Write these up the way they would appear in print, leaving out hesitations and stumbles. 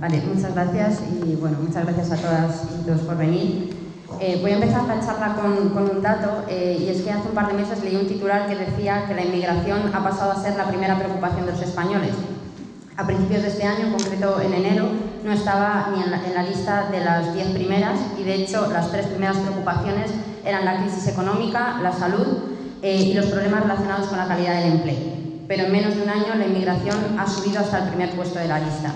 Vale, muchas gracias y bueno, muchas gracias a todas y todos por venir. Voy a empezar la charla con un dato y es que hace un par de meses leí un titular que decía que la inmigración ha pasado a ser la primera preocupación de los españoles. A principios de este año, en concreto en enero, no estaba ni en la lista de las 10 primeras y de hecho las 3 primeras preocupaciones eran la crisis económica, la salud y los problemas relacionados con la calidad del empleo. Pero en menos de un año la inmigración ha subido hasta el primer puesto de la lista.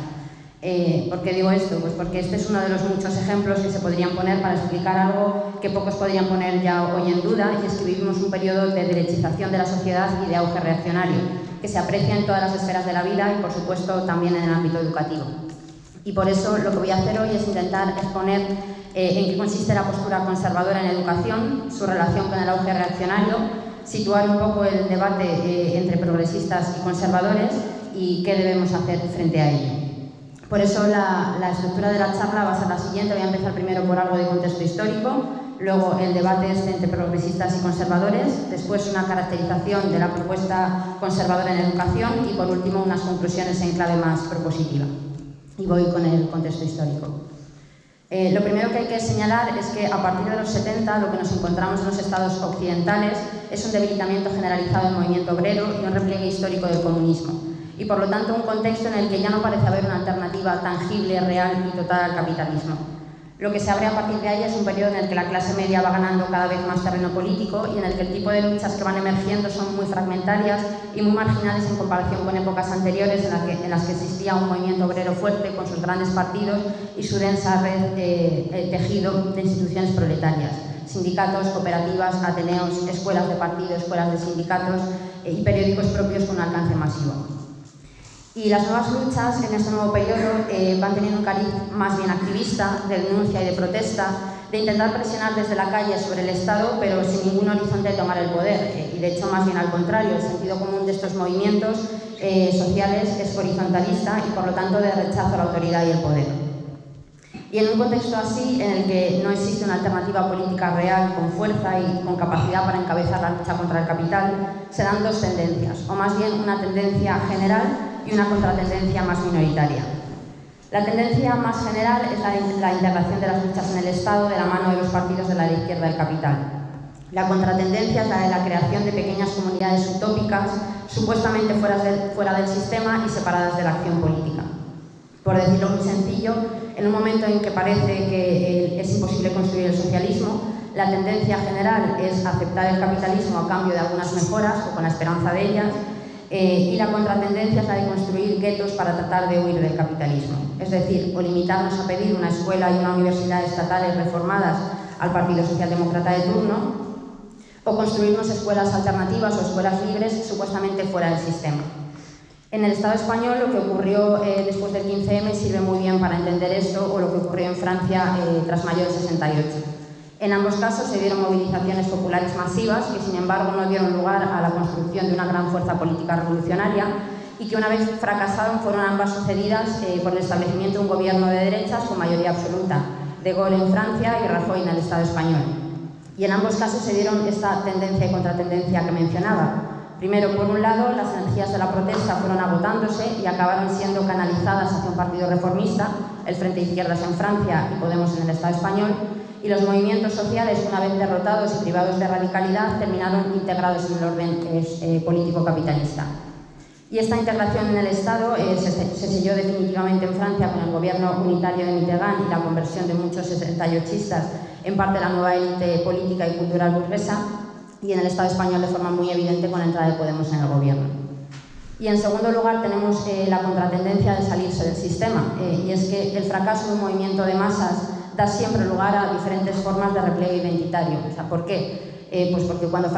¿Por qué digo esto? Pues porque este es uno de los muchos ejemplos que se podrían poner para explicar algo que pocos podrían poner ya hoy en duda, y es que vivimos un periodo de derechización de la sociedad y de auge reaccionario, que se aprecia en todas las esferas de la vida y, por supuesto, también en el ámbito educativo. Y por eso lo que voy a hacer hoy es intentar exponer en qué consiste la postura conservadora en educación, su relación con el auge reaccionario, situar un poco el debate entre progresistas y conservadores y qué debemos hacer frente a ello. Por eso la estructura de la charla va a ser la siguiente. Voy a empezar primero por algo de contexto histórico, luego el debate entre progresistas y conservadores, después una caracterización de la propuesta conservadora en educación y por último unas conclusiones en clave más propositiva. Y voy con el contexto histórico. Lo primero que hay que señalar es que a partir de los 70 lo que nos encontramos en los estados occidentales es un debilitamiento generalizado del movimiento obrero y un repliegue histórico del comunismo. Y por lo tanto un contexto en el que ya no parece haber una alternativa tangible, real y total al capitalismo. Lo que se abre a partir de ahí es un periodo en el que la clase media va ganando cada vez más terreno político y en el que el tipo de luchas que van emergiendo son muy fragmentarias y muy marginales en comparación con épocas anteriores en las que existía un movimiento obrero fuerte con sus grandes partidos y su densa red tejido de instituciones proletarias, sindicatos, cooperativas, ateneos, escuelas de partido, escuelas de sindicatos y periódicos propios con un alcance masivo. Y las nuevas luchas en este nuevo periodo van teniendo un cariz más bien activista, de denuncia y de protesta, de intentar presionar desde la calle sobre el Estado, pero sin ningún horizonte de tomar el poder. Y de hecho, más bien al contrario, el sentido común de estos movimientos sociales es horizontalista y por lo tanto de rechazo a la autoridad y el poder. Y en un contexto así, en el que no existe una alternativa política real con fuerza y con capacidad para encabezar la lucha contra el capital, se dan dos tendencias, o más bien una tendencia general y una contratendencia más minoritaria. La tendencia más general es la integración de las luchas en el Estado de la mano de los partidos de la izquierda del capital. La contratendencia es la de la creación de pequeñas comunidades utópicas, supuestamente fuera del sistema y separadas de la acción política. Por decirlo muy sencillo, en un momento en que parece que es imposible construir el socialismo, la tendencia general es aceptar el capitalismo a cambio de algunas mejoras o con la esperanza de ellas, y la contratendencia es la de construir guetos para tratar de huir del capitalismo. Es decir, o limitarnos a pedir una escuela y una universidad estatales reformadas al Partido Socialdemócrata de turno, o construirnos escuelas alternativas o escuelas libres supuestamente fuera del sistema. En el Estado español lo que ocurrió después del 15M sirve muy bien para entender esto, o lo que ocurrió en Francia tras mayo del 68. En ambos casos se dieron movilizaciones populares masivas que, sin embargo, no dieron lugar a la construcción de una gran fuerza política revolucionaria y que, una vez fracasaron, fueron ambas sucedidas por el establecimiento de un gobierno de derechas con mayoría absoluta, De Gaulle en Francia y Rajoy en el Estado español. Y en ambos casos se dieron esta tendencia y contratendencia que mencionaba. Primero, por un lado, las energías de la protesta fueron agotándose y acabaron siendo canalizadas hacia un partido reformista, el Frente de Izquierdas en Francia y Podemos en el Estado español, y los movimientos sociales, una vez derrotados y privados de radicalidad, terminaron integrados en el orden político capitalista. Y esta integración en el Estado se selló definitivamente en Francia con el gobierno unitario de Mitterrand y la conversión de muchos 68istas en parte de la nueva élite política y cultural burguesa, y en el Estado español de forma muy evidente con la entrada de Podemos en el gobierno. Y en segundo lugar tenemos la contratendencia de salirse del sistema, y es que el fracaso de un movimiento de masas da siempre lugar a diferentes formas de repliegue identitario. O sea, ¿por qué? Pues porque cuando se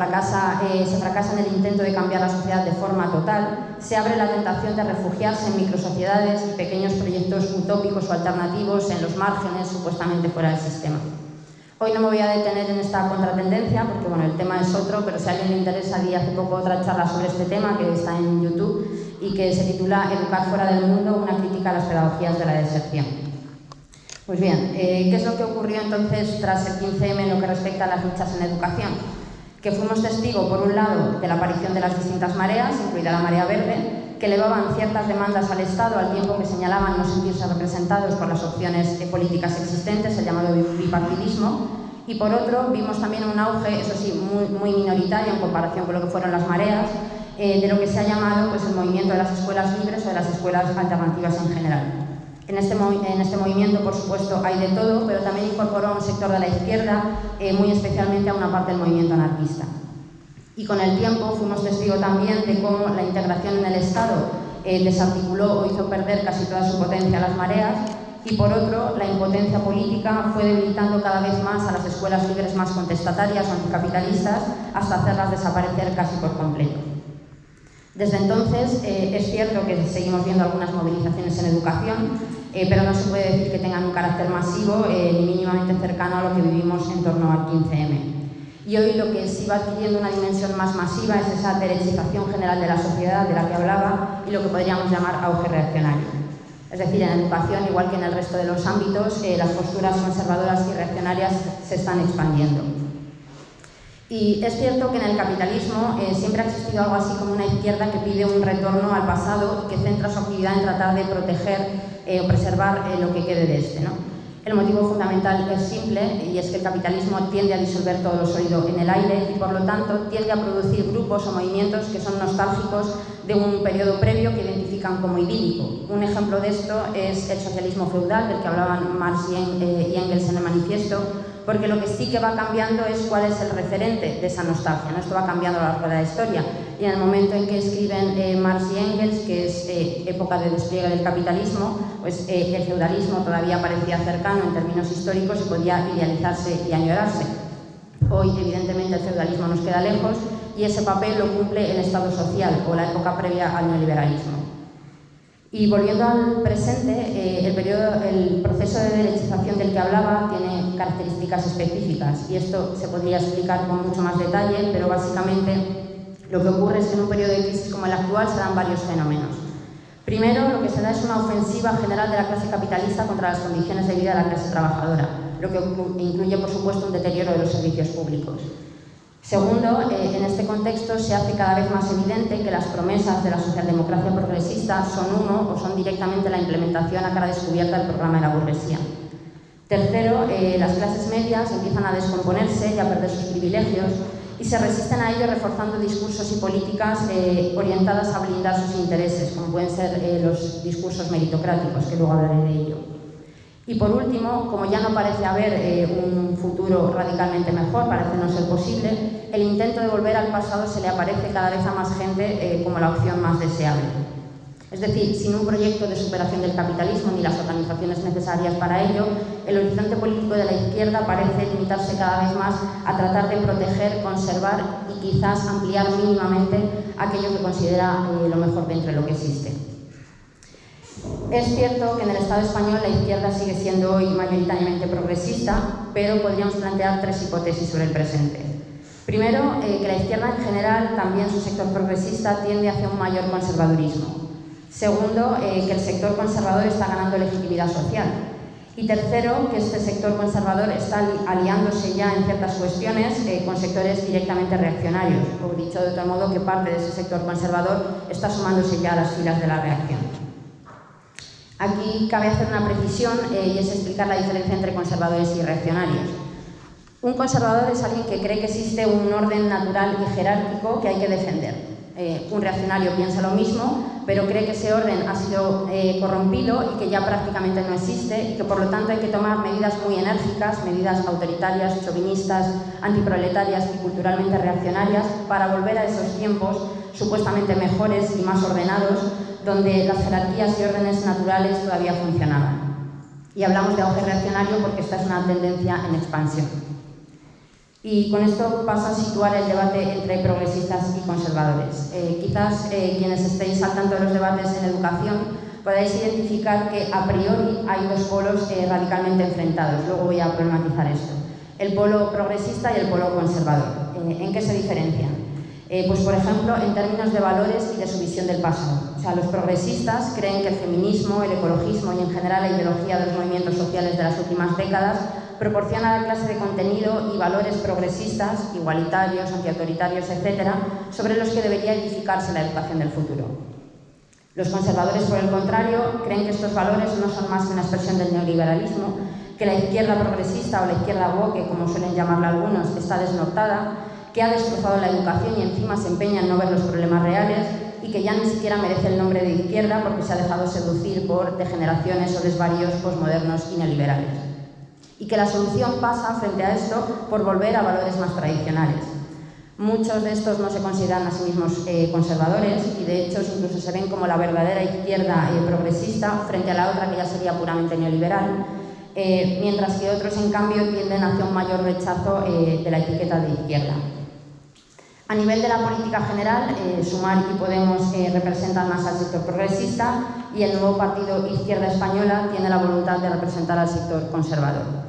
fracasa en el intento de cambiar la sociedad de forma total, se abre la tentación de refugiarse en microsociedades y pequeños proyectos utópicos o alternativos en los márgenes, supuestamente fuera del sistema. Hoy no me voy a detener en esta contratendencia porque bueno, el tema es otro, pero si a alguien le interesa, di hace poco otra charla sobre este tema que está en YouTube y que se titula Educar fuera del mundo, una crítica a las pedagogías de la deserción. Pues bien, ¿qué es lo que ocurrió entonces tras el 15M en lo que respecta a las luchas en educación? Que fuimos testigos, por un lado, de la aparición de las distintas mareas, incluida la marea verde, que elevaban ciertas demandas al Estado al tiempo que señalaban no sentirse representados por las opciones políticas existentes, el llamado bipartidismo. Y por otro, vimos también un auge, eso sí, muy minoritario en comparación con lo que fueron las mareas, de lo que se ha llamado pues, el movimiento de las escuelas libres o de las escuelas alternativas en general. En este movimiento, por supuesto, hay de todo, pero también incorporó a un sector de la izquierda, muy especialmente a una parte del movimiento anarquista. Y con el tiempo fuimos testigos también de cómo la integración en el Estado desarticuló o hizo perder casi toda su potencia a las mareas, y por otro, la impotencia política fue debilitando cada vez más a las escuelas libres más contestatarias o anticapitalistas hasta hacerlas desaparecer casi por completo. Desde entonces, es cierto que seguimos viendo algunas movilizaciones en educación, pero no se puede decir que tengan un carácter masivo ni mínimamente cercano a lo que vivimos en torno al 15M. Y hoy lo que sí va adquiriendo una dimensión más masiva es esa derechización general de la sociedad de la que hablaba y lo que podríamos llamar auge reaccionario. Es decir, en la educación, igual que en el resto de los ámbitos, las posturas conservadoras y reaccionarias se están expandiendo. Y es cierto que en el capitalismo siempre ha existido algo así como una izquierda que pide un retorno al pasado y que centra su actividad en tratar de proteger o preservar lo que quede de este, ¿no? El motivo fundamental es simple, y es que el capitalismo tiende a disolver todo lo sólido en el aire y, por lo tanto, tiende a producir grupos o movimientos que son nostálgicos de un periodo previo que identifican como idílico. Un ejemplo de esto es el socialismo feudal, del que hablaban Marx y Engels en el manifiesto, porque lo que sí que va cambiando es cuál es el referente de esa nostalgia, ¿no? Esto va cambiando a lo largo de la historia, y en el momento en que escriben Marx y Engels, que es época de despliegue del capitalismo, pues el feudalismo todavía parecía cercano en términos históricos y podía idealizarse y añorarse. Hoy, evidentemente, el feudalismo nos queda lejos y ese papel lo cumple el Estado social o la época previa al neoliberalismo. Y volviendo al presente, el proceso de derechización del que hablaba tiene características específicas, y esto se podría explicar con mucho más detalle, pero básicamente lo que ocurre es que en un periodo de crisis como el actual se dan varios fenómenos. Primero, lo que se da es una ofensiva general de la clase capitalista contra las condiciones de vida de la clase trabajadora, lo que incluye, por supuesto, un deterioro de los servicios públicos. Segundo, en este contexto se hace cada vez más evidente que las promesas de la socialdemocracia progresista son humo o son directamente la implementación a cara descubierta del programa de la burguesía. Tercero, las clases medias empiezan a descomponerse y a perder sus privilegios y se resisten a ello reforzando discursos y políticas orientadas a blindar sus intereses, como pueden ser los discursos meritocráticos, que luego hablaré de ello. Y por último, como ya no parece haber un futuro radicalmente mejor, parece no ser posible, el intento de volver al pasado se le aparece cada vez a más gente como la opción más deseable. Es decir, sin un proyecto de superación del capitalismo ni las organizaciones necesarias para ello, el horizonte político de la izquierda parece limitarse cada vez más a tratar de proteger, conservar y quizás ampliar mínimamente aquello que considera lo mejor de entre lo que existe. Es cierto que en el Estado español la izquierda sigue siendo hoy mayoritariamente progresista, pero podríamos plantear tres hipótesis sobre el presente. Primero, que la izquierda en general, también su sector progresista, tiende hacia un mayor conservadurismo. Segundo, que el sector conservador está ganando legitimidad social. Y tercero, que este sector conservador está aliándose ya en ciertas cuestiones con sectores directamente reaccionarios, o dicho de otro modo, que parte de ese sector conservador está sumándose ya a las filas de la reacción. Aquí cabe hacer una precisión y es explicar la diferencia entre conservadores y reaccionarios. Un conservador es alguien que cree que existe un orden natural y jerárquico que hay que defender. Un reaccionario piensa lo mismo, pero cree que ese orden ha sido corrompido y que ya prácticamente no existe y que por lo tanto hay que tomar medidas muy enérgicas, medidas autoritarias, chauvinistas, antiproletarias y culturalmente reaccionarias para volver a esos tiempos supuestamente mejores y más ordenados, donde las jerarquías y órdenes naturales todavía funcionaban. Y hablamos de auge reaccionario porque esta es una tendencia en expansión. Y con esto paso a situar el debate entre progresistas y conservadores. Quizás quienes estéis al tanto de los debates en educación podáis identificar que a priori hay dos polos radicalmente enfrentados. Luego voy a problematizar esto. El polo progresista y el polo conservador. ¿En qué se diferencian? Pues, por ejemplo, en términos de valores y de su visión del pasado. O sea, los progresistas creen que el feminismo, el ecologismo y en general la ideología de los movimientos sociales de las últimas décadas proporciona a la clase de contenido y valores progresistas, igualitarios, antiautoritarios, etc., sobre los que debería edificarse la educación del futuro. Los conservadores, por el contrario, creen que estos valores no son más que una expresión del neoliberalismo, que la izquierda progresista o la izquierda woke, como suelen llamarla algunos, está desnortada, que ha destrozado la educación y encima se empeña en no ver los problemas reales y que ya ni siquiera merece el nombre de izquierda porque se ha dejado seducir por degeneraciones o desvaríos posmodernos y neoliberales. Y que la solución pasa, frente a esto, por volver a valores más tradicionales. Muchos de estos no se consideran a sí mismos conservadores y de hecho incluso se ven como la verdadera izquierda progresista frente a la otra que ya sería puramente neoliberal, mientras que otros en cambio tienden hacia un mayor rechazo de la etiqueta de izquierda. A nivel de la política general, Sumar y Podemos representan más al sector progresista y el nuevo partido Izquierda Española tiene la voluntad de representar al sector conservador.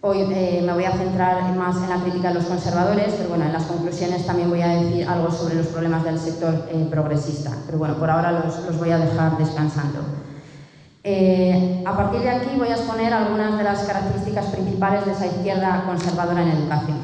Hoy me voy a centrar más en la crítica de los conservadores, pero bueno, en las conclusiones también voy a decir algo sobre los problemas del sector progresista. Pero bueno, por ahora los voy a dejar descansando. A partir de aquí voy a exponer algunas de las características principales de esa izquierda conservadora en educación.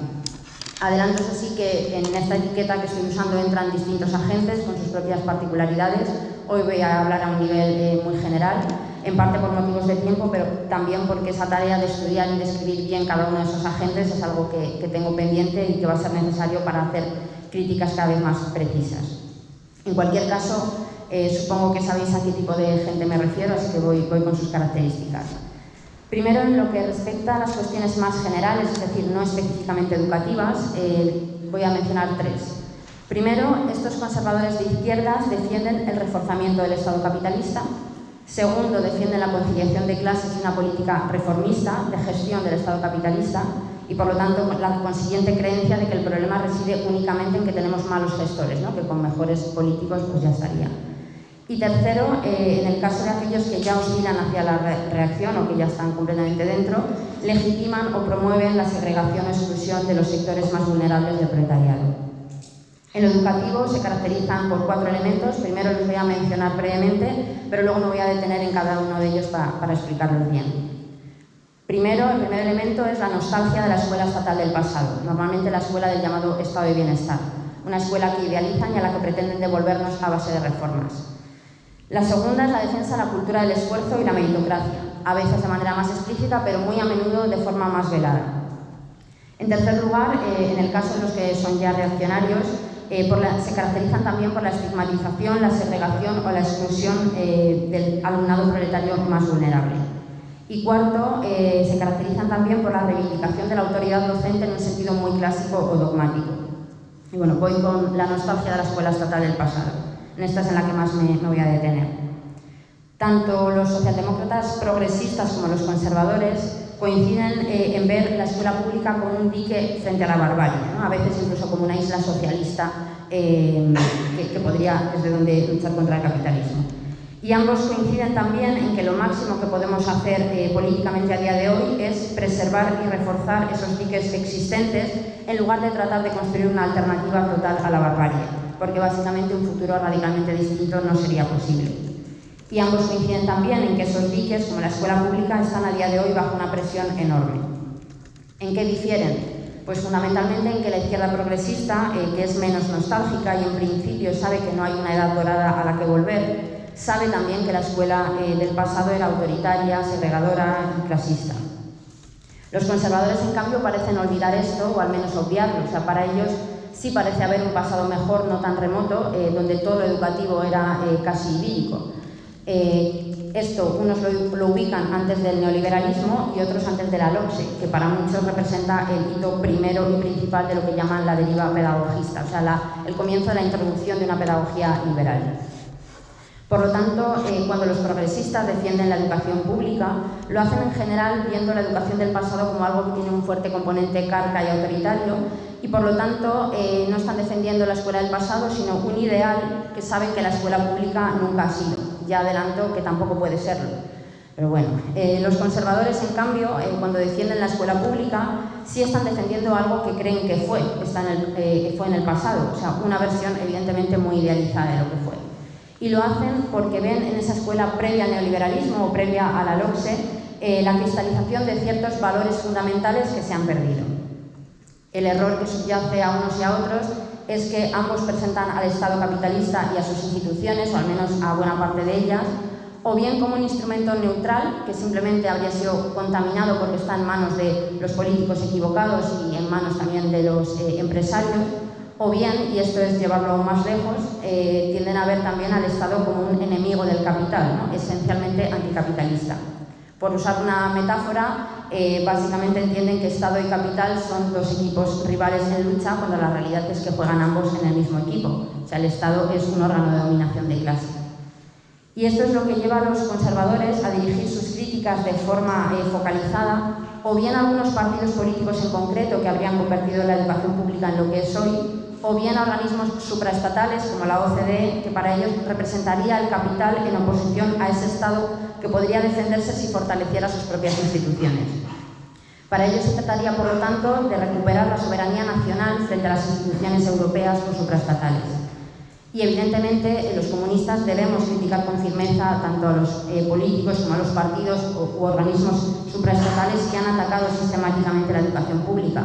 Adelanto, eso sí, que en esta etiqueta que estoy usando entran distintos agentes con sus propias particularidades. Hoy voy a hablar a un nivel muy general, en parte por motivos de tiempo, pero también porque esa tarea de estudiar y describir bien cada uno de esos agentes es algo que tengo pendiente y que va a ser necesario para hacer críticas cada vez más precisas. En cualquier caso, supongo que sabéis a qué tipo de gente me refiero, así que voy con sus características. Primero, en lo que respecta a las cuestiones más generales, es decir, no específicamente educativas, voy a mencionar tres. Primero, estos conservadores de izquierdas defienden el reforzamiento del Estado capitalista. Segundo, defienden la conciliación de clases y una política reformista de gestión del Estado capitalista y, por lo tanto, la consiguiente creencia de que el problema reside únicamente en que tenemos malos gestores, ¿no? Que con mejores políticos pues ya estaría. Y tercero, en el caso de aquellos que ya oscilan hacia la reacción o que ya están completamente dentro, legitiman o promueven la segregación o exclusión de los sectores más vulnerables del proletariado. En lo educativo se caracterizan por 4 elementos. Primero los voy a mencionar brevemente, pero luego me voy a detener en cada uno de ellos para explicarlos bien. Primero, el primer elemento es la nostalgia de la escuela estatal del pasado, normalmente la escuela del llamado estado de bienestar, una escuela que idealizan y a la que pretenden devolvernos a base de reformas. La segunda es la defensa de la cultura del esfuerzo y la meritocracia, a veces de manera más explícita, pero muy a menudo de forma más velada. En tercer lugar, en el caso de los que son ya reaccionarios, se caracterizan también por la estigmatización, la segregación o la exclusión del alumnado proletario más vulnerable. Y cuarto, se caracterizan también por la reivindicación de la autoridad docente en un sentido muy clásico o dogmático. Y bueno, voy con la nostalgia de la escuela estatal del pasado. En esta es en la que más me voy a detener. Tanto los socialdemócratas progresistas como los conservadores coinciden en ver la escuela pública como un dique frente a la barbarie, ¿no? A veces incluso como una isla socialista que podría desde donde luchar contra el capitalismo. Y ambos coinciden también en que lo máximo que podemos hacer políticamente a día de hoy es preservar y reforzar esos diques existentes en lugar de tratar de construir una alternativa total a la barbarie, porque básicamente un futuro radicalmente distinto no sería posible. Y ambos coinciden también en que esos diques, como la escuela pública, están a día de hoy bajo una presión enorme. ¿En qué difieren? Pues fundamentalmente en que la izquierda progresista, que es menos nostálgica y en principio sabe que no hay una edad dorada a la que volver, sabe también que la escuela del pasado era autoritaria, segregadora y clasista. Los conservadores, en cambio, parecen olvidar esto, o al menos obviarlo. O sea, para ellos sí parece haber un pasado mejor, no tan remoto, donde todo lo educativo era casi idílico. Esto, unos lo ubican antes del neoliberalismo y otros antes de la LOCSE, que para muchos representa el hito primero y principal de lo que llaman la deriva pedagogista, o sea, el comienzo de la introducción de una pedagogía liberal. Por lo tanto, cuando los progresistas defienden la educación pública, lo hacen en general viendo la educación del pasado como algo que tiene un fuerte componente carca y autoritario y por lo tanto no están defendiendo la escuela del pasado, sino un ideal que saben que la escuela pública nunca ha sido. Ya adelanto que tampoco puede serlo. Pero bueno, los conservadores, en cambio, cuando defienden la escuela pública, sí están defendiendo algo que creen que fue en el pasado, o sea, una versión evidentemente muy idealizada de lo que fue. Y lo hacen porque ven en esa escuela previa al neoliberalismo o previa a la LOCSE la cristalización de ciertos valores fundamentales que se han perdido. El error que subyace a unos y a otros es que ambos presentan al Estado capitalista y a sus instituciones, o al menos a buena parte de ellas, o bien como un instrumento neutral que simplemente habría sido contaminado porque está en manos de los políticos equivocados y en manos también de los empresarios, o bien, y esto es llevarlo aún más lejos, tienden a ver también al Estado como un enemigo del capital, ¿no? Esencialmente anticapitalista. Por usar una metáfora, básicamente entienden que Estado y capital son dos equipos rivales en lucha, cuando la realidad es que juegan ambos en el mismo equipo. O sea, el Estado es un órgano de dominación de clase. Y esto es lo que lleva a los conservadores a dirigir sus críticas de forma focalizada, o bien a algunos partidos políticos en concreto que habrían convertido la educación pública en lo que es hoy, o bien a organismos supraestatales como la OCDE, que para ellos representaría el capital en oposición a ese Estado que podría defenderse si fortaleciera sus propias instituciones. Para ellos se trataría, por lo tanto, de recuperar la soberanía nacional frente a las instituciones europeas o supraestatales. Y evidentemente los comunistas debemos criticar con firmeza tanto a los políticos como a los partidos u organismos supraestatales que han atacado sistemáticamente la educación pública.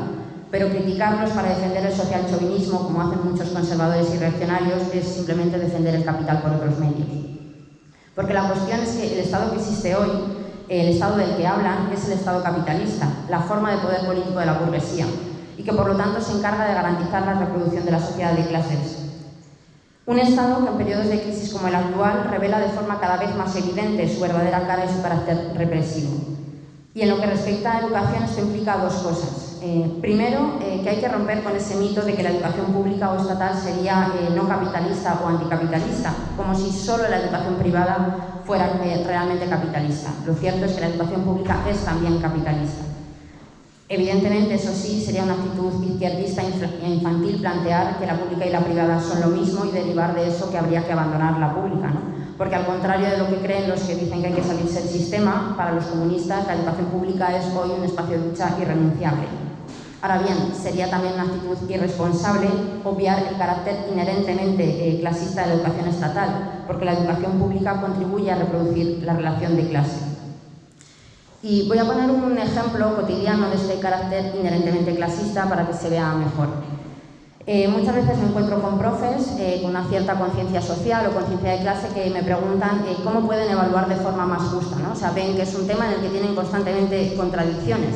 Pero criticarlos para defender el socialchauvinismo, como hacen muchos conservadores y reaccionarios, es simplemente defender el capital por otros medios. Porque la cuestión es que el Estado que existe hoy, el Estado del que hablan, es el Estado capitalista, la forma de poder político de la burguesía, y que por lo tanto se encarga de garantizar la reproducción de la sociedad de clases. Un Estado que en periodos de crisis como el actual revela de forma cada vez más evidente su verdadera cara y su carácter represivo. Y en lo que respecta a educación, esto implica dos cosas. Primero, que hay que romper con ese mito de que la educación pública o estatal sería no capitalista o anticapitalista, como si solo la educación privada fuera realmente capitalista. Lo cierto es que la educación pública es también capitalista. Evidentemente, eso sí, sería una actitud izquierdista e infantil plantear que la pública y la privada son lo mismo y derivar de eso que habría que abandonar la pública, ¿no? Porque al contrario de lo que creen los que dicen que hay que salirse del sistema, para los comunistas la educación pública es hoy un espacio de lucha irrenunciable. Ahora bien, sería también una actitud irresponsable obviar el carácter inherentemente clasista de la educación estatal, porque la educación pública contribuye a reproducir la relación de clase. Y voy a poner un ejemplo cotidiano de este carácter inherentemente clasista para que se vea mejor. Muchas veces me encuentro con profes con una cierta conciencia social o conciencia de clase que me preguntan cómo pueden evaluar de forma más justa, ¿no? O sea, ven que es un tema en el que tienen constantemente contradicciones.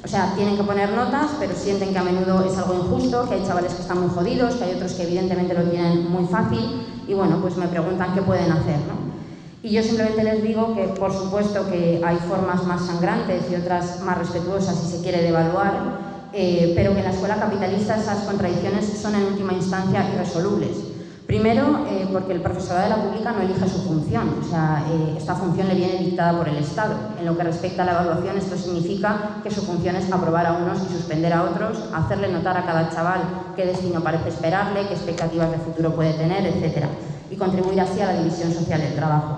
O sea, tienen que poner notas, pero sienten que a menudo es algo injusto, que hay chavales que están muy jodidos, que hay otros que evidentemente lo tienen muy fácil y bueno, pues me preguntan qué pueden hacer, ¿no? Y yo simplemente les digo que, por supuesto, que hay formas más sangrantes y otras más respetuosas, si se quiere, de evaluar, pero que en la escuela capitalista esas contradicciones son en última instancia irresolubles. Primero, porque el profesorado de la pública no elige su función, o sea, esta función le viene dictada por el Estado. En lo que respecta a la evaluación, esto significa que su función es aprobar a unos y suspender a otros, hacerle notar a cada chaval qué destino parece esperarle, qué expectativas de futuro puede tener, etc. Y contribuir así a la división social del trabajo.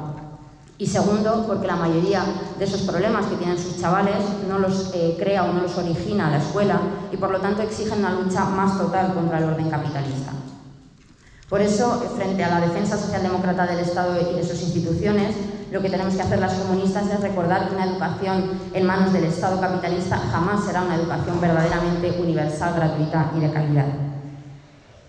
Y segundo, porque la mayoría de esos problemas que tienen sus chavales no los crea o no los origina la escuela y por lo tanto exigen una lucha más total contra el orden capitalista. Por eso, frente a la defensa socialdemócrata del Estado y de sus instituciones, lo que tenemos que hacer las comunistas es recordar que una educación en manos del Estado capitalista jamás será una educación verdaderamente universal, gratuita y de calidad.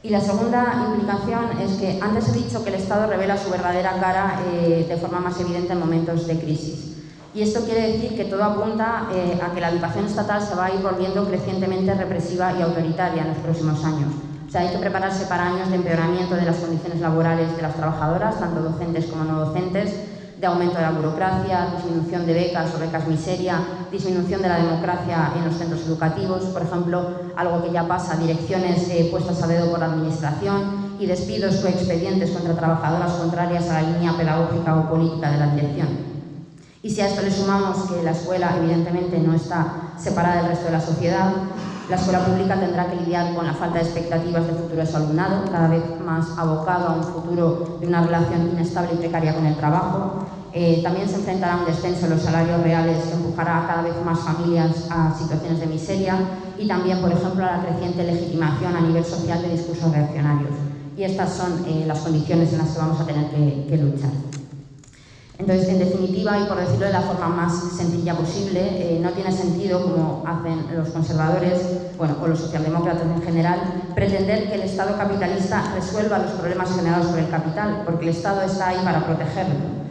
Y la segunda implicación es que antes he dicho que el Estado revela su verdadera cara de forma más evidente en momentos de crisis. Y esto quiere decir que todo apunta a que la educación estatal se va a ir volviendo crecientemente represiva y autoritaria en los próximos años. O sea, hay que prepararse para años de empeoramiento de las condiciones laborales de las trabajadoras, tanto docentes como no docentes, de aumento de la burocracia, disminución de becas o becas miseria, disminución de la democracia en los centros educativos, por ejemplo, algo que ya pasa, direcciones puestas a dedo por la administración y despidos o expedientes contra trabajadoras contrarias a la línea pedagógica o política de la dirección. Y si a esto le sumamos que la escuela evidentemente no está separada del resto de la sociedad, la escuela pública tendrá que lidiar con la falta de expectativas de futuro de su alumnado, cada vez más abocado a un futuro de una relación inestable y precaria con el trabajo. También se enfrentará a un descenso en los salarios reales que empujará a cada vez más familias a situaciones de miseria y también, por ejemplo, a la creciente legitimación a nivel social de discursos reaccionarios. Y estas son las condiciones en las que vamos a tener que luchar. Entonces, en definitiva, y por decirlo de la forma más sencilla posible, no tiene sentido, como hacen los conservadores, bueno, o los socialdemócratas en general, pretender que el Estado capitalista resuelva los problemas generados por el capital, porque el Estado está ahí para protegerlo.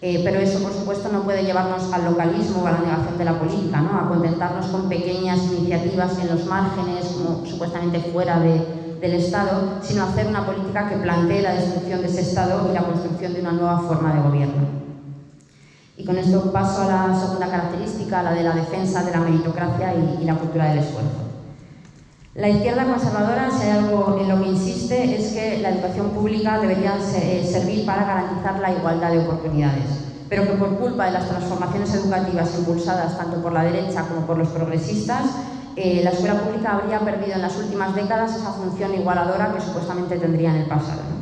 Pero eso, por supuesto, no puede llevarnos al localismo o a la negación de la política, ¿no? A contentarnos con pequeñas iniciativas en los márgenes, como supuestamente fuera del Estado, sino hacer una política que plantee la destrucción de ese Estado y la construcción de una nueva forma de gobierno. Y con esto paso a la segunda característica, la de la defensa de la meritocracia y la cultura del esfuerzo. La izquierda conservadora, si hay algo en lo que insiste, es que la educación pública debería servir para garantizar la igualdad de oportunidades, pero que por culpa de las transformaciones educativas impulsadas tanto por la derecha como por los progresistas, la escuela pública habría perdido en las últimas décadas esa función igualadora que supuestamente tendría en el pasado.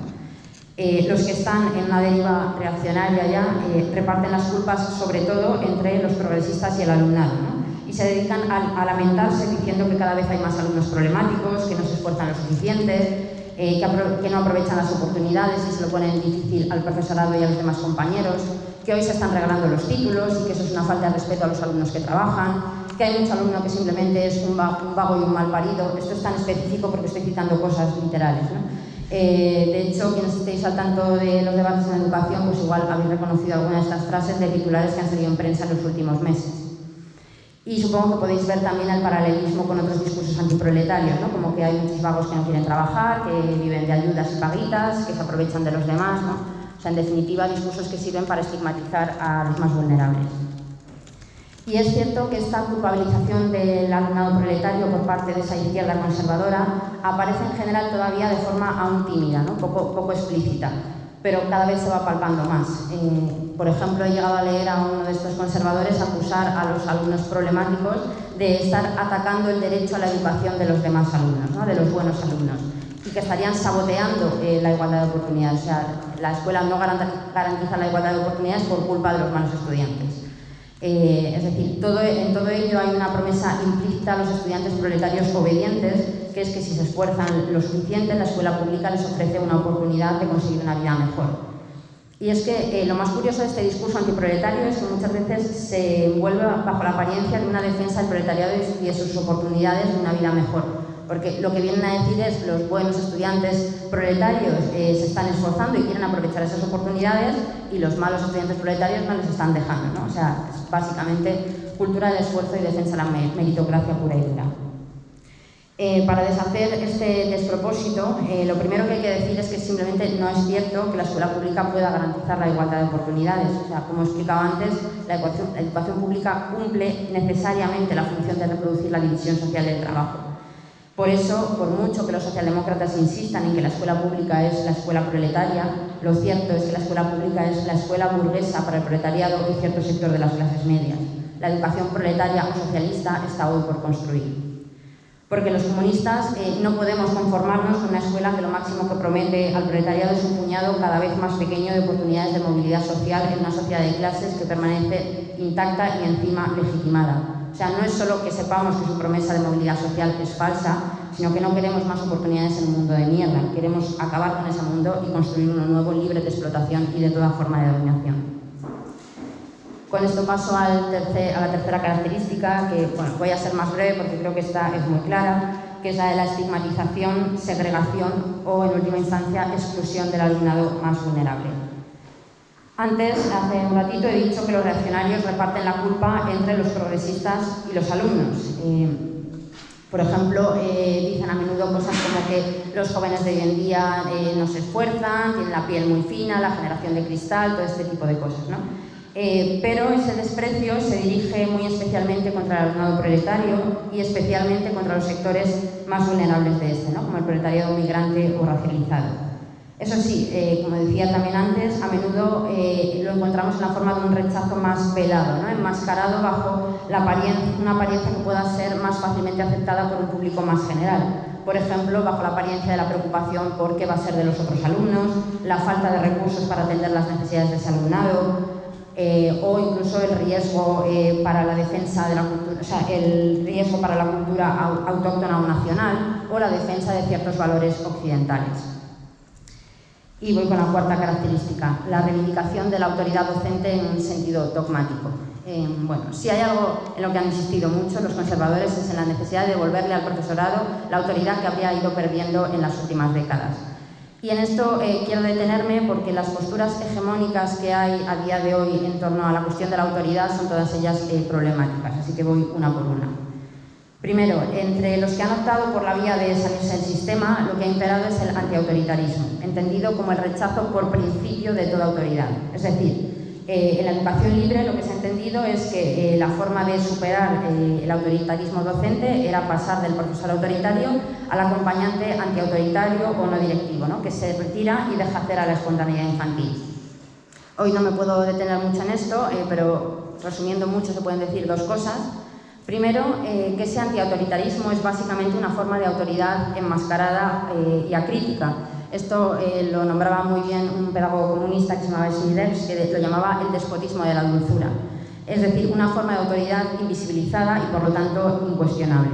Los que están en una deriva reaccionaria ya reparten las culpas sobre todo entre los progresistas y el alumnado, ¿no? Y se dedican a lamentarse diciendo que cada vez hay más alumnos problemáticos, que no se esfuerzan lo suficiente, que no aprovechan las oportunidades y se lo ponen difícil al profesorado y a los demás compañeros, que hoy se están regalando los títulos y que eso es una falta de respeto a los alumnos que trabajan, que hay mucho alumno que simplemente es un vago y un mal parido. Esto es tan específico porque estoy citando cosas literales, ¿no? De hecho, quienes estéis al tanto de los debates en educación, pues igual habéis reconocido alguna de estas frases de titulares que han salido en prensa en los últimos meses. Y supongo que podéis ver también el paralelismo con otros discursos antiproletarios, ¿no? Como que hay muchos vagos que no quieren trabajar, que viven de ayudas y paguitas, que se aprovechan de los demás, ¿no? O sea, en definitiva, discursos que sirven para estigmatizar a los más vulnerables. Y es cierto que esta culpabilización del alumnado proletario por parte de esa izquierda conservadora aparece en general todavía de forma aún tímida, ¿no? poco explícita, pero cada vez se va palpando más. Por ejemplo, he llegado a leer a uno de estos conservadores acusar a los alumnos problemáticos de estar atacando el derecho a la educación de los demás alumnos, ¿no? De los buenos alumnos, y que estarían saboteando la igualdad de oportunidades. O sea, la escuela no garantiza la igualdad de oportunidades por culpa de los malos estudiantes. Es decir, en todo ello hay una promesa implícita a los estudiantes proletarios obedientes, que es que si se esfuerzan lo suficiente, la escuela pública les ofrece una oportunidad de conseguir una vida mejor. Y es que lo más curioso de este discurso antiproletario es que muchas veces se envuelve bajo la apariencia de una defensa del proletariado y de sus oportunidades de una vida mejor. Porque lo que vienen a decir es que los buenos estudiantes proletarios se están esforzando y quieren aprovechar esas oportunidades, y los malos estudiantes proletarios no les están dejando, ¿no? O sea, es básicamente cultura del esfuerzo y defensa de la meritocracia pura y dura. Para deshacer este despropósito, lo primero que hay que decir es que simplemente no es cierto que la escuela pública pueda garantizar la igualdad de oportunidades. O sea, como he explicado antes, la educación pública cumple necesariamente la función de reproducir la división social del trabajo. Por eso, por mucho que los socialdemócratas insistan en que la escuela pública es la escuela proletaria, lo cierto es que la escuela pública es la escuela burguesa para el proletariado y cierto sector de las clases medias. La educación proletaria o socialista está hoy por construir. Porque los comunistas no podemos conformarnos con una escuela que lo máximo que promete al proletariado es un puñado cada vez más pequeño de oportunidades de movilidad social en una sociedad de clases que permanece intacta y encima legitimada. O sea, no es solo que sepamos que su promesa de movilidad social es falsa, sino que no queremos más oportunidades en un mundo de mierda. Queremos acabar con ese mundo y construir uno nuevo, libre de explotación y de toda forma de dominación. Con esto paso a la tercera característica, que bueno, voy a ser más breve porque creo que esta es muy clara, que es la de la estigmatización, segregación o, en última instancia, exclusión del alumnado más vulnerable. Antes, hace un ratito, he dicho que los reaccionarios reparten la culpa entre los progresistas y los alumnos. Por ejemplo, dicen a menudo cosas como que los jóvenes de hoy en día no se esfuerzan, tienen la piel muy fina, la generación de cristal, todo este tipo de cosas, ¿no? Pero ese desprecio se dirige muy especialmente contra el alumnado proletario y especialmente contra los sectores más vulnerables de este, ¿no? Como el proletariado migrante o racializado. Eso sí, como decía también antes, a menudo lo encontramos en la forma de un rechazo más velado, ¿no? Enmascarado bajo una apariencia que pueda ser más fácilmente aceptada por un público más general. Por ejemplo, bajo la apariencia de la preocupación por qué va a ser de los otros alumnos, la falta de recursos para atender las necesidades de ese alumnado, o incluso el riesgo para la defensa de la cultura, o sea, el riesgo para la cultura autóctona o nacional, o la defensa de ciertos valores occidentales. Y voy con la cuarta característica, la reivindicación de la autoridad docente en un sentido dogmático. Bueno, si hay algo en lo que han insistido mucho los conservadores es en la necesidad de devolverle al profesorado la autoridad que habría ido perdiendo en las últimas décadas. Y en esto quiero detenerme porque las posturas hegemónicas que hay a día de hoy en torno a la cuestión de la autoridad son todas ellas problemáticas, así que voy una por una. Primero, entre los que han optado por la vía de salirse del sistema, lo que ha imperado es el antiautoritarismo, entendido como el rechazo por principio de toda autoridad. Es decir, en la educación libre lo que se ha entendido es que la forma de superar el autoritarismo docente era pasar del profesor autoritario al acompañante antiautoritario o no directivo, ¿no? Que se retira y deja hacer a la espontaneidad infantil. Hoy no me puedo detener mucho en esto, pero resumiendo mucho se pueden decir dos cosas. Primero, que ese antiautoritarismo es básicamente una forma de autoridad enmascarada y acrítica. Esto lo nombraba muy bien un pedagogo comunista que se llamaba Schnieders, que lo llamaba el despotismo de la dulzura. Es decir, una forma de autoridad invisibilizada y por lo tanto incuestionable.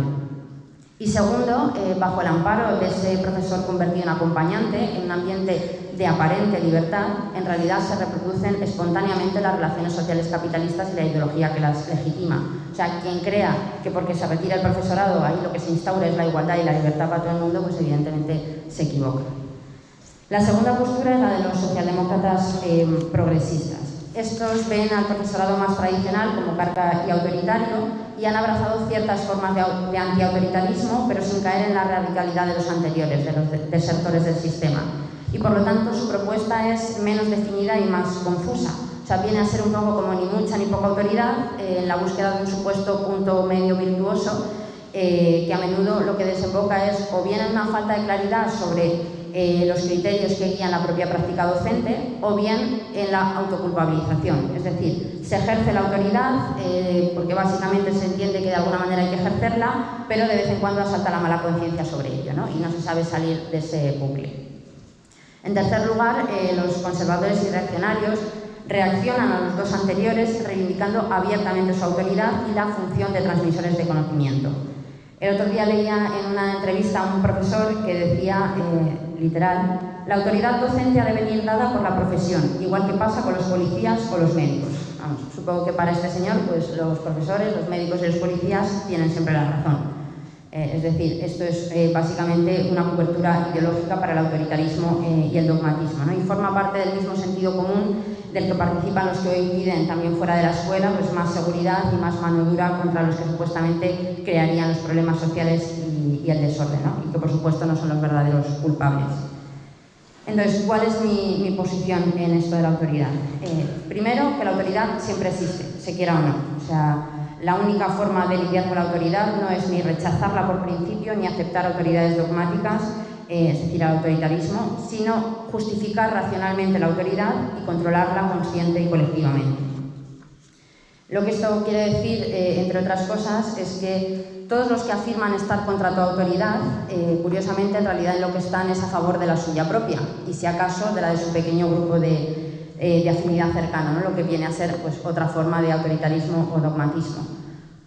Y segundo, bajo el amparo de ese profesor convertido en acompañante, en un ambiente de aparente libertad, en realidad se reproducen espontáneamente las relaciones sociales capitalistas y la ideología que las legitima. O sea, quien crea que porque se retira el profesorado ahí lo que se instaura es la igualdad y la libertad para todo el mundo, pues evidentemente se equivoca. La segunda postura es la de los socialdemócratas progresistas. Estos ven al profesorado más tradicional como carca y autoritario y han abrazado ciertas formas de antiautoritarismo, pero sin caer en la radicalidad de los anteriores, de los desertores del sistema. Y por lo tanto su propuesta es menos definida y más confusa. O sea, viene a ser un poco como ni mucha ni poca autoridad, en la búsqueda de un supuesto punto medio virtuoso, que a menudo lo que desemboca es o bien en una falta de claridad sobre los criterios que guían la propia práctica docente, o bien en la autoculpabilización. Es decir, se ejerce la autoridad porque básicamente se entiende que de alguna manera hay que ejercerla, pero de vez en cuando asalta la mala conciencia sobre ello, ¿no? Y no se sabe salir de ese bucle. En tercer lugar, los conservadores y reaccionarios reaccionan a los dos anteriores reivindicando abiertamente su autoridad y la función de transmisores de conocimiento. El otro día leía en una entrevista a un profesor que decía, literal, la autoridad docente ha de venir dada por la profesión, igual que pasa con los policías o los médicos. Vamos, supongo que para este señor, pues los profesores, los médicos y los policías tienen siempre la razón. Es decir, esto es básicamente una cobertura ideológica para el autoritarismo y el dogmatismo, ¿no? Y forma parte del mismo sentido común del que participan los que hoy piden también fuera de la escuela pues más seguridad y más mano dura contra los que supuestamente crearían los problemas sociales y el desorden, ¿no? Y que por supuesto no son los verdaderos culpables. Entonces, ¿cuál es mi posición en esto de la autoridad? Primero, que la autoridad siempre existe, se quiera o no. O sea, la única forma de lidiar con la autoridad no es ni rechazarla por principio ni aceptar autoridades dogmáticas, es decir, el autoritarismo, sino justificar racionalmente la autoridad y controlarla consciente y colectivamente. Lo que esto quiere decir, entre otras cosas, es que todos los que afirman estar contra toda autoridad, curiosamente en realidad en lo que están es a favor de la suya propia y si acaso de la de su pequeño grupo de afinidad cercana, ¿no? Lo que viene a ser pues, otra forma de autoritarismo o dogmatismo.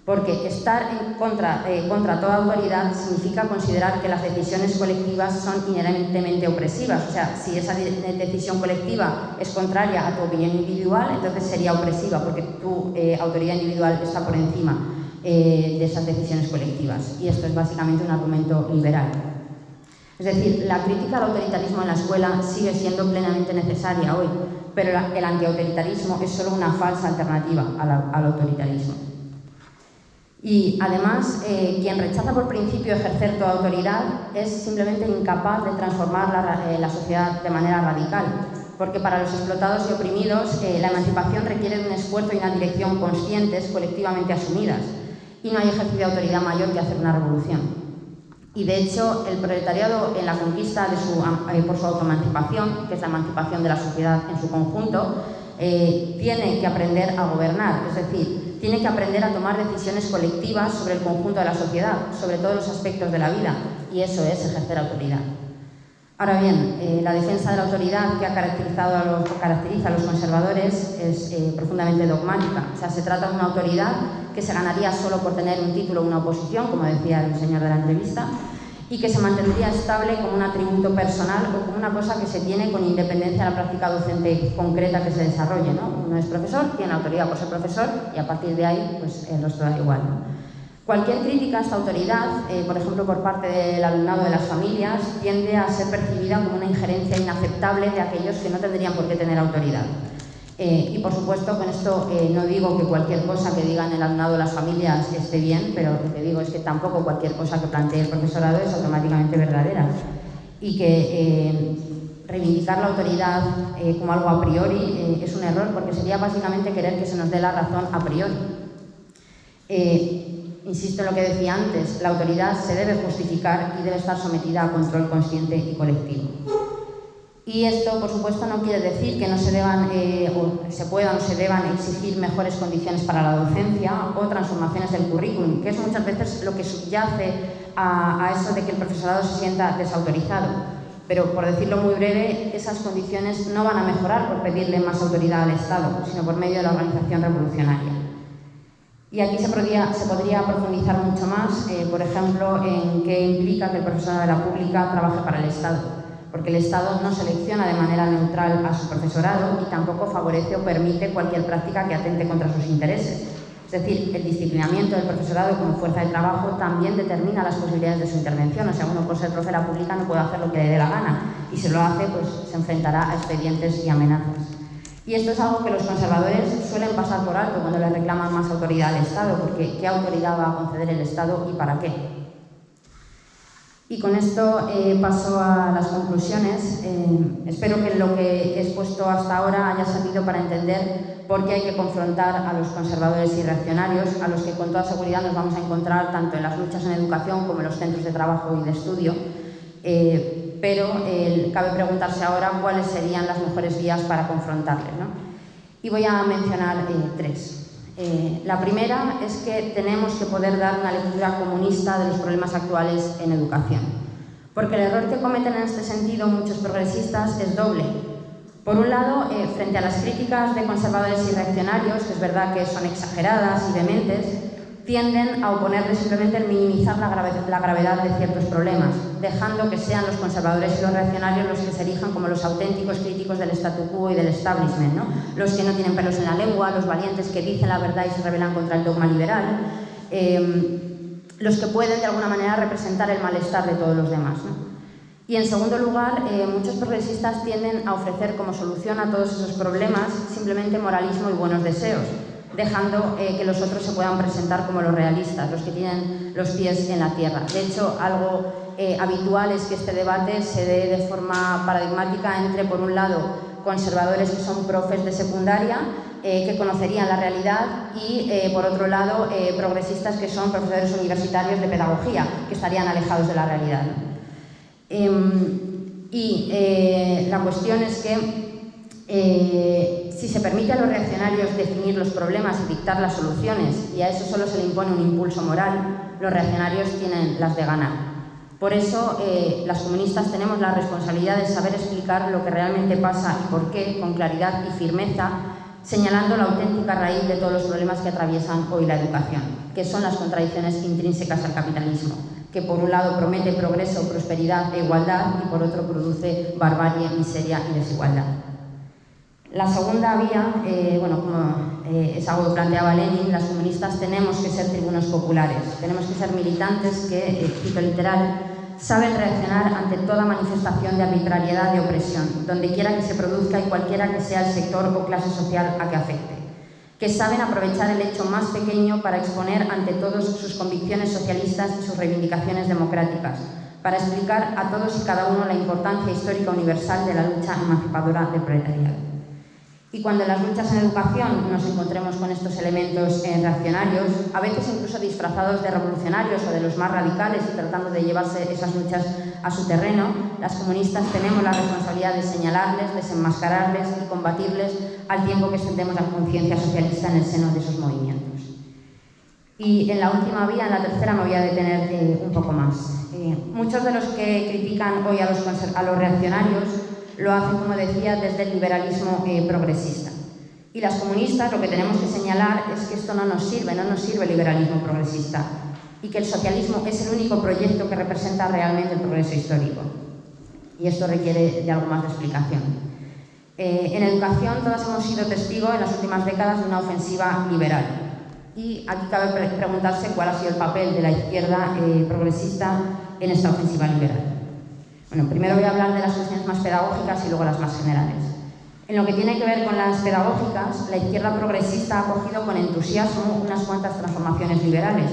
Porque estar contra toda autoridad significa considerar que las decisiones colectivas son inherentemente opresivas. O sea, si esa decisión colectiva es contraria a tu opinión individual, entonces sería opresiva, porque tu autoridad individual está por encima de esas decisiones colectivas. Y esto es básicamente un argumento liberal. Es decir, la crítica al autoritarismo en la escuela sigue siendo plenamente necesaria hoy, pero el antiautoritarismo es solo una falsa alternativa al autoritarismo. Y además, quien rechaza por principio ejercer toda autoridad es simplemente incapaz de transformar la sociedad de manera radical, porque para los explotados y oprimidos la emancipación requiere de un esfuerzo y una dirección conscientes, colectivamente asumidas, y no hay ejercicio de autoridad mayor que hacer una revolución. Y de hecho, el proletariado en la conquista por su autoemancipación, que es la emancipación de la sociedad en su conjunto, tiene que aprender a gobernar, es decir, tiene que aprender a tomar decisiones colectivas sobre el conjunto de la sociedad, sobre todos los aspectos de la vida, y eso es ejercer autoridad. Ahora bien, la defensa de la autoridad que caracteriza a los conservadores es profundamente dogmática. O sea, se trata de una autoridad que se ganaría solo por tener un título o una oposición, como decía el señor de la entrevista, y que se mantendría estable como un atributo personal o como una cosa que se tiene con independencia de la práctica docente concreta que se desarrolle, ¿no? Uno es profesor, tiene autoridad por ser profesor y a partir de ahí pues el resto da igual, ¿no? Cualquier crítica a esta autoridad, por ejemplo por parte del alumnado de las familias, tiende a ser percibida como una injerencia inaceptable de aquellos que no tendrían por qué tener autoridad. Y por supuesto, con esto no digo que cualquier cosa que digan el alumnado de las familias esté bien, pero lo que digo es que tampoco cualquier cosa que plantee el profesorado es automáticamente verdadera. Y que reivindicar la autoridad como algo a priori es un error, porque sería básicamente querer que se nos dé la razón a priori. Insisto en lo que decía antes, la autoridad se debe justificar y debe estar sometida a control consciente y colectivo. Y esto, por supuesto, no quiere decir que no se deban, o se puedan o se deban exigir mejores condiciones para la docencia o transformaciones del currículum, que es muchas veces lo que subyace a eso de que el profesorado se sienta desautorizado. Pero, por decirlo muy breve, esas condiciones no van a mejorar por pedirle más autoridad al Estado, sino por medio de la organización revolucionaria. Y aquí se podría profundizar mucho más, por ejemplo, en qué implica que el profesorado de la pública trabaje para el Estado, porque el Estado no selecciona de manera neutral a su profesorado y tampoco favorece o permite cualquier práctica que atente contra sus intereses. Es decir, el disciplinamiento del profesorado como fuerza de trabajo también determina las posibilidades de su intervención. O sea, uno por ser profe de la pública no puede hacer lo que le dé la gana y si lo hace, pues se enfrentará a expedientes y amenazas. Y esto es algo que los conservadores suelen pasar por alto cuando le reclaman más autoridad al Estado, porque ¿qué autoridad va a conceder el Estado y para qué? Y con esto paso a las conclusiones. Espero que lo que he expuesto hasta ahora haya servido para entender por qué hay que confrontar a los conservadores y reaccionarios, a los que con toda seguridad nos vamos a encontrar tanto en las luchas en educación como en los centros de trabajo y de estudio. Pero cabe preguntarse ahora cuáles serían las mejores vías para confrontarles, ¿no? Y voy a mencionar tres. La primera es que tenemos que poder dar una lectura comunista de los problemas actuales en educación. Porque el error que cometen en este sentido muchos progresistas es doble. Por un lado, frente a las críticas de conservadores y reaccionarios, que es verdad que son exageradas y dementes, tienden a oponerle simplemente el minimizar la gravedad de ciertos problemas, dejando que sean los conservadores y los reaccionarios los que se erijan como los auténticos críticos del statu quo y del establishment, ¿no? Los que no tienen pelos en la lengua, los valientes que dicen la verdad y se rebelan contra el dogma liberal, los que pueden de alguna manera representar el malestar de todos los demás, ¿no? Y en segundo lugar, muchos progresistas tienden a ofrecer como solución a todos esos problemas simplemente moralismo y buenos deseos, dejando que los otros se puedan presentar como los realistas, los que tienen los pies en la tierra. De hecho, algo habitual es que este debate se dé de forma paradigmática entre, por un lado, conservadores que son profes de secundaria, que conocerían la realidad, y, por otro lado, progresistas que son profesores universitarios de pedagogía, que estarían alejados de la realidad, ¿no? La cuestión es que si se permite a los reaccionarios definir los problemas y dictar las soluciones, y a eso solo se le impone un impulso moral, los reaccionarios tienen las de ganar. Por eso, las comunistas tenemos la responsabilidad de saber explicar lo que realmente pasa y por qué, con claridad y firmeza, señalando la auténtica raíz de todos los problemas que atraviesan hoy la educación, que son las contradicciones intrínsecas al capitalismo, que por un lado promete progreso, prosperidad e igualdad y por otro produce barbarie, miseria y desigualdad. La segunda vía, como es algo que planteaba Lenin, las comunistas tenemos que ser tribunos populares, tenemos que ser militantes que, cito literal, saben reaccionar ante toda manifestación de arbitrariedad, de opresión, donde quiera que se produzca y cualquiera que sea el sector o clase social a que afecte, que saben aprovechar el hecho más pequeño para exponer ante todos sus convicciones socialistas y sus reivindicaciones democráticas, para explicar a todos y cada uno la importancia histórica universal de la lucha emancipadora del proletariado. Y cuando en las luchas en educación nos encontremos con estos elementos reaccionarios, a veces incluso disfrazados de revolucionarios o de los más radicales y tratando de llevarse esas luchas a su terreno, las comunistas tenemos la responsabilidad de señalarles, desenmascararles y combatirles al tiempo que extendemos la conciencia socialista en el seno de esos movimientos. Y en la última vía, en la tercera, me voy a detener un poco más. Muchos de los que critican hoy a los reaccionarios lo hacen, como decía, desde el liberalismo progresista. Y las comunistas lo que tenemos que señalar es que esto no nos sirve el liberalismo progresista. y que el socialismo es el único proyecto que representa realmente el progreso histórico. Y esto requiere de algo más de explicación. En educación todas hemos sido testigos en las últimas décadas de una ofensiva liberal. Y aquí cabe preguntarse cuál ha sido el papel de la izquierda progresista en esta ofensiva liberal. Bueno, primero voy a hablar de las cuestiones más pedagógicas y luego las más generales. En lo que tiene que ver con las pedagógicas, la izquierda progresista ha acogido con entusiasmo unas cuantas transformaciones liberales.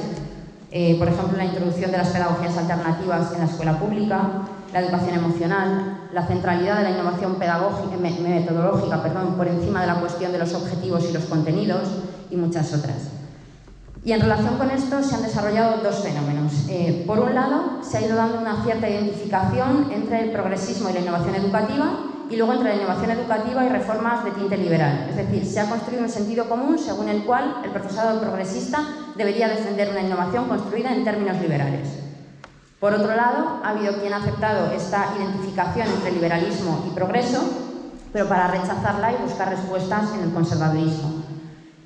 Por ejemplo, la introducción de las pedagogías alternativas en la escuela pública, la educación emocional, la centralidad de la innovación metodológica por encima de la cuestión de los objetivos y los contenidos y muchas otras. Y en relación con esto se han desarrollado dos fenómenos. Por un lado, se ha ido dando una cierta identificación entre el progresismo y la innovación educativa y luego entre la innovación educativa y reformas de tinte liberal. Es decir, se ha construido un sentido común según el cual el profesorado progresista debería defender una innovación construida en términos liberales. Por otro lado, ha habido quien ha aceptado esta identificación entre liberalismo y progreso, pero para rechazarla y buscar respuestas en el conservadurismo.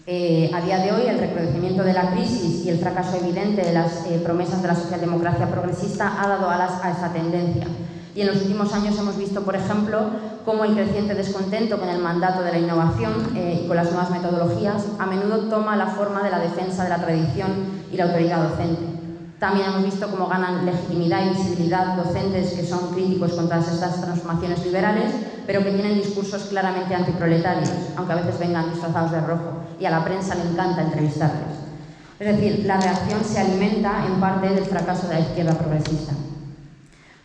A día de hoy, el recrudecimiento de la crisis y el fracaso evidente de las promesas de la socialdemocracia progresista ha dado alas a esta tendencia. Y en los últimos años hemos visto, por ejemplo, cómo el creciente descontento con el mandato de la innovación y con las nuevas metodologías a menudo toma la forma de la defensa de la tradición y la autoridad docente. También hemos visto cómo ganan legitimidad y visibilidad docentes que son críticos con todas estas transformaciones liberales, pero que tienen discursos claramente antiproletarios, aunque a veces vengan disfrazados de rojo, y a la prensa le encanta entrevistarles. Es decir, la reacción se alimenta en parte del fracaso de la izquierda progresista.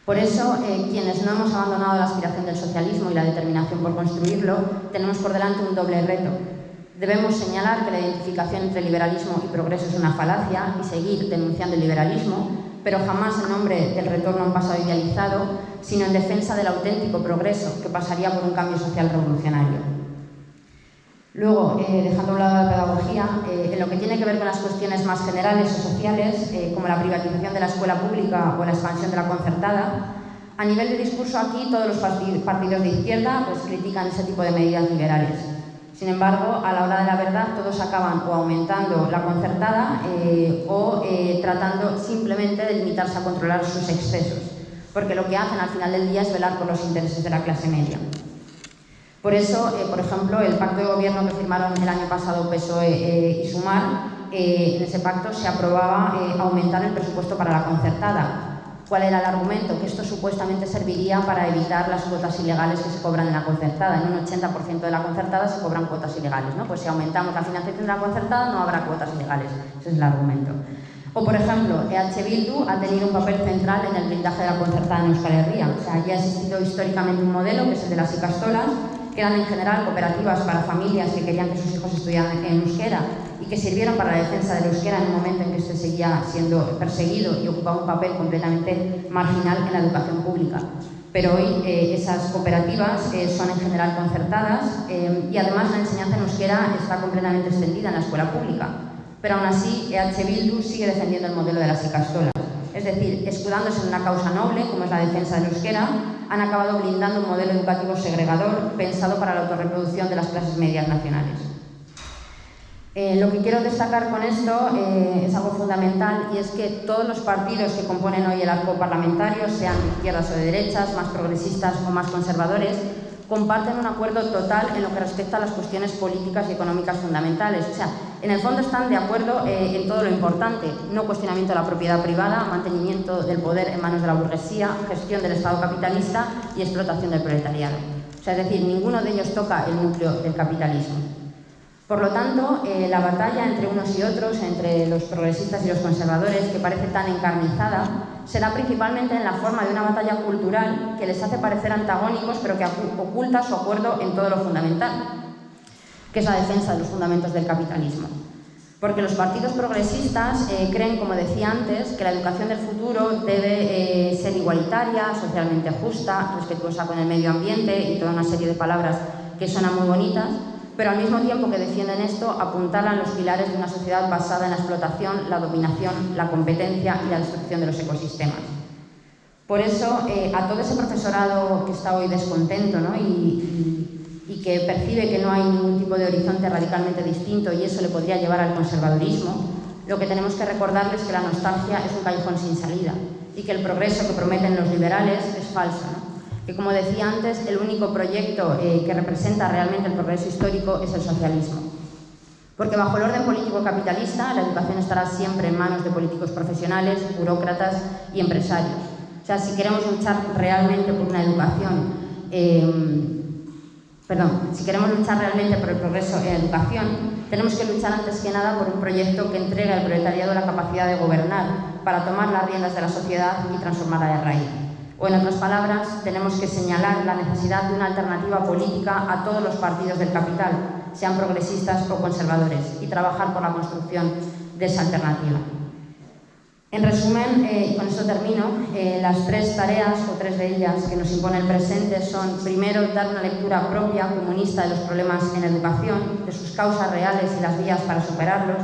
Por eso, quienes no hemos abandonado la aspiración del socialismo y la determinación por construirlo, tenemos por delante un doble reto. Debemos señalar que la identificación entre liberalismo y progreso es una falacia y seguir denunciando el liberalismo, pero jamás en nombre del retorno a un pasado idealizado, sino en defensa del auténtico progreso que pasaría por un cambio social revolucionario. Luego, dejando a un lado la pedagogía, en lo que tiene que ver con las cuestiones más generales o sociales, como la privatización de la escuela pública o la expansión de la concertada, a nivel de discurso aquí todos los partidos de izquierda critican ese tipo de medidas liberales. Sin embargo, a la hora de la verdad, todos acaban o aumentando la concertada o tratando simplemente de limitarse a controlar sus excesos, porque lo que hacen al final del día es velar por los intereses de la clase media. Por eso, por ejemplo, el pacto de gobierno que firmaron el año pasado PSOE y Sumar, en ese pacto se aprobaba aumentar el presupuesto para la concertada. ¿Cuál era el argumento? Que esto supuestamente serviría para evitar las cuotas ilegales que se cobran en la concertada. En un 80% de la concertada se cobran cuotas ilegales, ¿no? Pues si aumentamos la financiación de la concertada no habrá cuotas ilegales. Ese es el argumento. O, por ejemplo, EH Bildu ha tenido un papel central en el blindaje de la concertada en Euskal Herria. O sea, ya ha existido históricamente un modelo, que es el de las ikastolas, que eran en general cooperativas para familias que querían que sus hijos estudiaran en euskera y que sirvieron para la defensa del euskera en un momento en que este seguía siendo perseguido y ocupaba un papel completamente marginal en la educación pública. Pero hoy esas cooperativas son en general concertadas y además la enseñanza en euskera está completamente extendida en la escuela pública. Pero aún así, EH Bildu sigue defendiendo el modelo de las ikastolas. Es decir, escudándose en una causa noble, como es la defensa del euskera, han acabado blindando un modelo educativo segregador pensado para la autorreproducción de las clases medias nacionales. Lo que quiero destacar con esto es algo fundamental, y es que todos los partidos que componen hoy el arco parlamentario, sean de izquierdas o de derechas, más progresistas o más conservadores, comparten un acuerdo total en lo que respecta a las cuestiones políticas y económicas fundamentales. O sea, en el fondo están de acuerdo en todo lo importante: no cuestionamiento de la propiedad privada, mantenimiento del poder en manos de la burguesía, gestión del Estado capitalista y explotación del proletariado. O sea, es decir, ninguno de ellos toca el núcleo del capitalismo. Por lo tanto, la batalla entre unos y otros, entre los progresistas y los conservadores, que parece tan encarnizada, será principalmente en la forma de una batalla cultural que les hace parecer antagónicos, pero que oculta su acuerdo en todo lo fundamental, que es la defensa de los fundamentos del capitalismo. Porque los partidos progresistas creen, como decía antes, que la educación del futuro debe ser igualitaria, socialmente justa, respetuosa con el medio ambiente y toda una serie de palabras que suenan muy bonitas, pero al mismo tiempo que defienden esto, apuntalan los pilares de una sociedad basada en la explotación, la dominación, la competencia y la destrucción de los ecosistemas. Por eso, a todo ese profesorado que está hoy descontento, ¿no? y que percibe que no hay ningún tipo de horizonte radicalmente distinto y eso le podría llevar al conservadurismo, lo que tenemos que recordarles es que la nostalgia es un callejón sin salida y que el progreso que prometen los liberales es falso, ¿no? Que, como decía antes, el único proyecto que representa realmente el progreso histórico es el socialismo. Porque bajo el orden político capitalista, la educación estará siempre en manos de políticos profesionales, burócratas y empresarios. O sea, si queremos luchar realmente por una educación, si queremos luchar realmente por el progreso en educación, tenemos que luchar antes que nada por un proyecto que entregue al proletariado la capacidad de gobernar para tomar las riendas de la sociedad y transformarla de raíz. O, en otras palabras, tenemos que señalar la necesidad de una alternativa política a todos los partidos del capital, sean progresistas o conservadores, y trabajar por la construcción de esa alternativa. En resumen, y con esto termino, las tres tareas, o tres de ellas, que nos impone el presente son, primero, dar una lectura propia, comunista, de los problemas en educación, de sus causas reales y las vías para superarlos.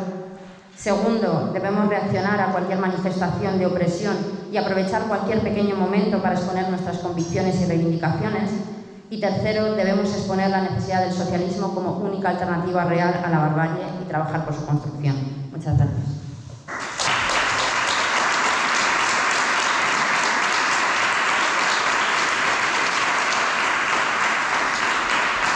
Segundo, debemos reaccionar a cualquier manifestación de opresión y aprovechar cualquier pequeño momento para exponer nuestras convicciones y reivindicaciones. Y tercero, debemos exponer la necesidad del socialismo como única alternativa real a la barbarie y trabajar por su construcción. Muchas gracias.